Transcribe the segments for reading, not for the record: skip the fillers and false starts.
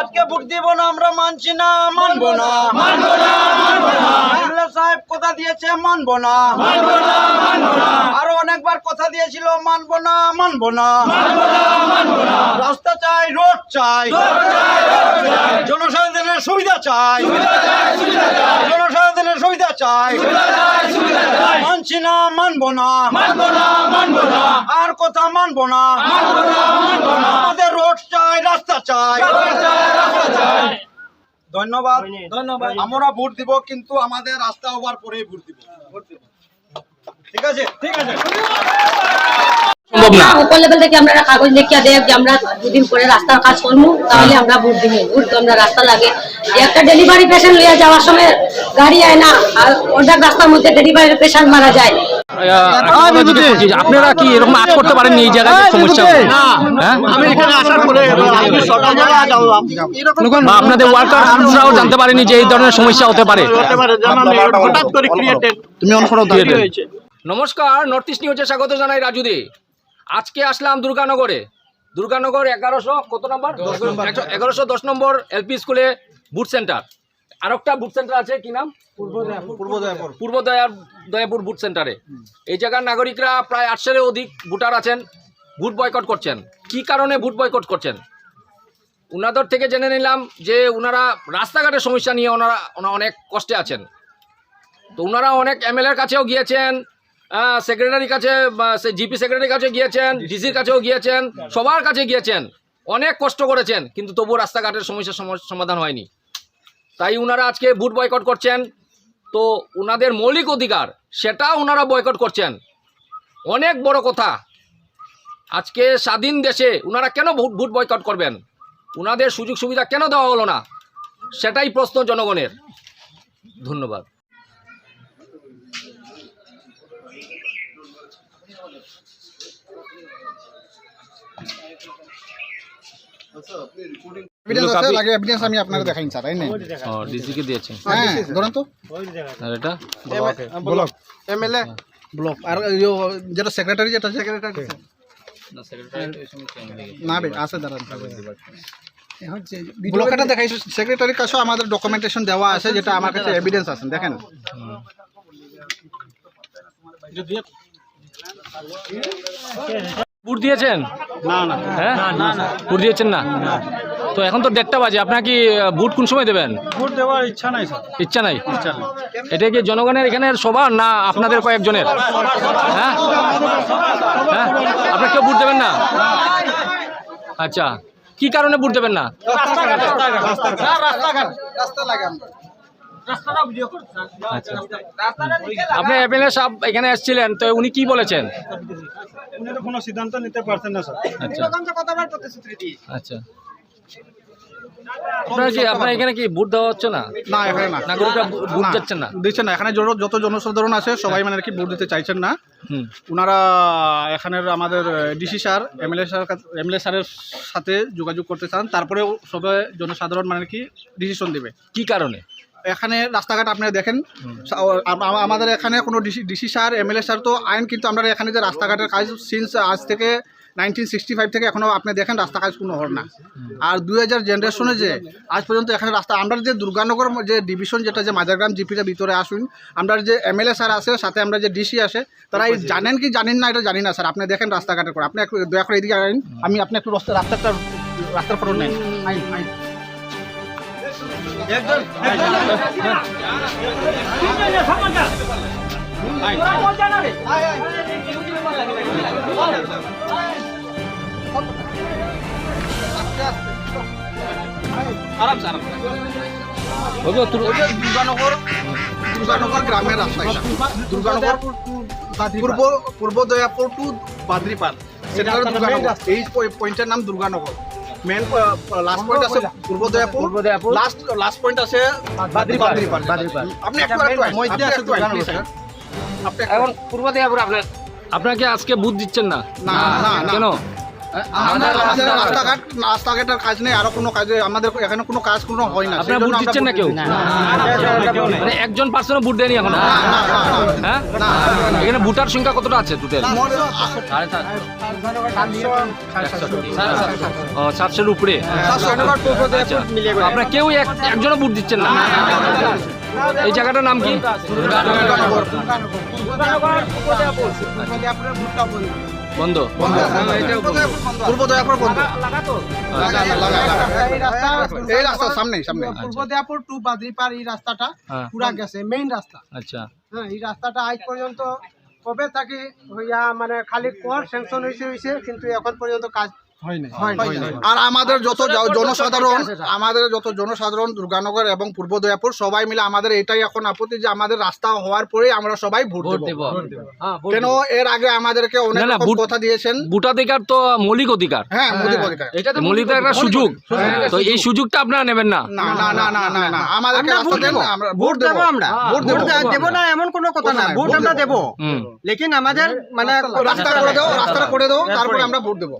আজকে ভোট দিব না, আমরা মানছি না, মানবো না। এমএলএ সাহেব কথা দিয়েছে, মানবো না। আরো অনেকবার কথা দিয়েছিল, মানবো না, মানবো না। রাস্তা চাই, রোড চাই, জনসাধারণের সুবিধা চাই, জনসাধারণের সুবিধা চাই। মানছি না, মানবো না, আর কথা মানবো না। আমাদের রোড চাই, রাস্তা চাই। ধন্যবাদ। আমরা ভোট দিব, কিন্তু আমাদের রাস্তা হওয়ার পরে ভোট দিব। ঠিক আছে, ঠিক আছে। উপর লেভেল থেকে আমরা কাগজ লিখিয়া দেব যে আমরা দুদিন পরে রাস্তার কাজ করবো, তাহলে আমরা ভোট দিব। ভোট তো আমরা রাস্তা লাগে, একটা ডেলিভারি পেশেন্ট লইয়া যাওয়ার সময় গাড়ি আয় না, আর অর্ধেক রাস্তার মধ্যে ডেলিভারি পেশেন্ট মারা যায়। আপনারা কি এরকম আজ করতে পারেননি এই জায়গায় সমস্যা? আমি এখানে আসার পরে আপনাদের ওয়ার্কাররাও জানতে পারেনি যে এই ধরনের সমস্যা হতে পারে? নমস্কার, নর্থ ইস্ট নিউজে স্বাগত জানাই রাজু দে। আজকে আসলাম দুর্গানগরে। দুর্গানগর 1100 কত নম্বর 1110 নম্বর এলপি স্কুলে বুথ সেন্টার। আর একটা বুথ সেন্টার আছে, কি নাম? পূর্ব দয়াপুর বুথ সেন্টারে। এই জায়গার নাগরিকরা প্রায় 800-এর অধিক ভোটার আছেন, ভোট বয়কট করছেন। কি কারণে ভোট বয়কট করছেন? উনাদের থেকে জেনে নিলাম যে উনারা রাস্তাঘাটের সমস্যা নিয়ে ওনারা অনেক কষ্টে আছেন। তো ওনারা অনেক এমএলএর কাছেও গিয়েছেন, সেক্রেটারির কাছে, জিপি সেক্রেটারির কাছে গিয়েছেন, ডিসির কাছেও গিয়েছেন, সবার কাছে গিয়েছেন, অনেক কষ্ট করেছেন, কিন্তু তবুও রাস্তাঘাটের সমস্যার সমাধান হয়নি। তাই ওনারা আজকে ভোট বয়কট করছেন। তো ওনাদের মৌলিক অধিকার, সেটা ওনারা বয়কট করছেন। অনেক বড় কথা। আজকে স্বাধীন দেশে ওনারা কেন ভোট বয়কট করবেন? ওনাদের সুযোগ সুবিধা কেন দেওয়া হলো না? সেটাই প্রশ্ন জনগণের। ধন্যবাদ। আমি আপনাকে দেখাই স্যার, তাই না? ডিসিকে দিয়েছেন, হ্যাঁ ধরুন তো। আর এটা ব্লক এমএলএ ব্লক, আর যেটা সেক্রেটারি, যেটা সেক্রেটারি না বে আছে, দাঁড়ান। ব্লকটা দেখাইছো, সেক্রেটারির কাছেও আমাদের ডকুমেন্টেশন দেওয়া আছে, যেটা আমার কাছে এভিডেন্স আছে, দেখেন। ভোট দিয়েছেন? না। হ্যাঁ, ভোট দিয়েছেন না? তো এখন তো 1:30 বাজে, আপনার কি ভোট কোন সময় দেবেন? ভোট দেওয়ার ইচ্ছা নাই স্যার। ইচ্ছা নাই? এটা কি জনগণের এখানে সবার, না আপনাদের কয়েকজনের? হ্যাঁ, হ্যাঁ, আপনার কেউ ভোট দেবেন না? আচ্ছা, কি কারণে ভোট দেবেন না? আপনি এমএলএ সাহেব এখানে এসেছিলেন, তো উনি কি বলেছেন? উনি তো কোনো সিদ্ধান্ত নিতে পারছেন না স্যার। আচ্ছা, আপনার এখানে কি ভোট দেওয়া হচ্ছে না? না, এখানে না, নাগরিকরা ভোট দিচ্ছেন না? দিচ্ছেন না। এখানে যত জনসাধারণ আছে সবাই মানে আর কি ভোট দিতে চাইছেন না। ওনারা এখানের আমাদের ডিসি স্যার, এমএলএ স্যারের সাথে যোগাযোগ করতে চান, তারপরেও সবাই জনসাধারণ মানে কি ডিসিশন দেবে। কি কারণে? এখানে রাস্তাঘাট আপনারা দেখেন, আমাদের এখানে কোনো ডিসি স্যার, এমএলএ স্যার তো আইন, কিন্তু আমরা এখানে যে রাস্তাঘাটের কাজ সিন্স আজ থেকে 1965 থেকে এখনও আপনি দেখেন রাস্তা কাজ কোনো হল না। আর 2000 জেনারেশনে যে আজ পর্যন্ত এখানে রাস্তা, আমরা যে দুর্গানগর যে ডিভিশন, যেটা যে মাঝারগ্রাম জিপির ভিতরে আসুন, আমরা যে এমএলএ স্যার আছে, সাথে আমরা যে ডিসি আসে, তারা এই জানেন কি জানেন না এটা জানি না স্যার। আপনি দেখেন রাস্তাঘাটের করে, আপনি একটু দয়া করে এদিকে আইন, আপনি একটু রাস্তার ফটো নেন। আইন দুর্গানগর গ্রামের রাস্তা, দুর্গানগর পূর্ব দয়াপুর টু বাদ্রিপাল, সেটা দুর্গানগর। এই পয়েন্টের নাম দুর্গানগর। মেন লাস্ট পয়েন্ট আছে পূর্ব দয়াপুর, লাস্ট পয়েন্ট আছে বাদ্রিপাল। আপনি এখন পূর্ব দয়াপুর আপনাকে আজকে ভোট দিচ্ছেন না? না, কেন? আমাদের রাস্তাঘাটের কাজ নেই, আরো কোনো কাজে আমাদের এখানে কোনো কাজ কোনো হয় না। আপনারা ভোট দিচ্ছেন না কেউ? মানে একজন পার্সনও ভোট দেয়নি এখনো? হ্যাঁ, এখানে ভোটার সংখ্যা কতটা আছে টোটাল? 700-এর উপরে। আচ্ছা, আপনারা কেউ একজনও ভোট দিচ্ছেন না? এই জায়গাটার নাম কি? বন্ধ। পূর্ব দয়াপুর বন্ধ। এই রাস্তার সামনে পূর্বদিয়াপুর টু বাদ্রিপার এই রাস্তাটা হ্যাঁ। পুরা গেছে মেইন রাস্তা। আচ্ছা, হ্যাঁ, এই রাস্তাটা আজ পর্যন্ত কবে থাকি হইয়া মানে খালি কর স্যাংশন হয়েছে কিন্তু এখন পর্যন্ত কাজ হয়নি। আর আমাদের যত জনসাধারণ দুর্গানগর এবং পূর্ব দয়াপুর সবাই মিলে আমাদের এটাই এখন আপত্তি যে আমাদের রাস্তা হওয়ার পরে আমরা সবাই ভোট দেব। কেন এর আগে আমাদেরকে অনেক না, না, রকম ভোট- কথা দিয়েছেন। ভোটাধিকার তো মৌলিক অধিকার। হ্যাঁ, মৌলিক অধিকার। মৌলিক একটা সুযোগ, তো এই সুযোগটা আপনারা নেবেন না? না না না না না না আমাদেরকে রাস্তা দেন, আমরা ভোট দেব। আমরা ভোট দেব। দেব না এমন কোনো কথা না, ভোট আমরা দেব, হুম। লেকিন আমাদের মানে রাস্তা করে দাও, রাস্তাটা করে দাও, তারপরে আমরা ভোট দেব।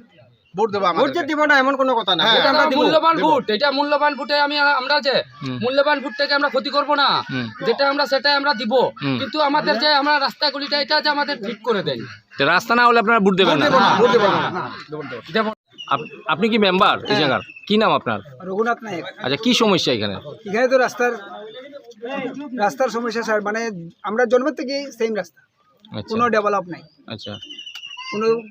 ভোট দেব ভোট যে দিব না এমন কোনো কথা না, হ্যাঁ, ভোট আমরা দিব। মূল্যবান ভোট, এটা মূল্যবান ভোটে আমরা যে মূল্যবান ভোটটাকে আমরা ক্ষতি করব না, যেটা আমরা সেটাই আমরা দিব। কিন্তু আমাদের যে আমরা রাস্তাগুলিটা এটা যে আমাদের ঠিক করে দেন, তো রাস্তা না হলে আপনারা ভোট দেবেন না? ভোট দেব না। আপনি কি মেম্বার এই জায়গার? কি নাম আপনার? রঘুনাথ নায়ক। আচ্ছা, কি সমস্যা এখানে? এখানে তো রাস্তার সমস্যা স্যার, মানে আমরা জন্মের থেকে সেম রাস্তা, আচ্ছা, কোনো ডেভেলপ নাই। আচ্ছা,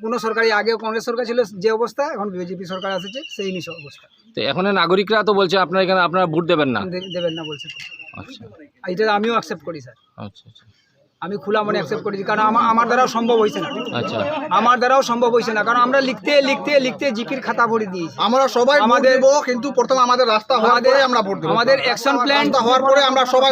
কোনো সরকারি আগে কংগ্রেস সরকার ছিল যে অবস্থা, এখন বিজেপি সরকার আসছে সেই নিশ্চয় অবস্থা। তো এখন নাগরিকরা তো বলছে আপনারা এখানে আপনারা ভোট দেবেন না। দেবেন না বলছে, আচ্ছা, এটা আমিও অ্যাকসেপ্ট করি স্যার, আচ্ছা, আচ্ছা, আমি খোলা মনে অ্যাকসেপ্ট করেছি, কারণ আমার দ্বারাও সম্ভব হয়েছে না, আচ্ছা, আমার দ্বারাও সম্ভব হয়েছে না, কারণ আমরা লিখতে জিকির খাতা ভরে দিয়েছি। আমরা সবাই ভোট আমাদের- দেব, কিন্তু প্রথম আমাদের রাস্তা হওয়ার পরে আমরা ভোট দেব। আমাদের অ্যাকশন প্ল্যান রাস্তা হওয়ার পরে আমরা সবাই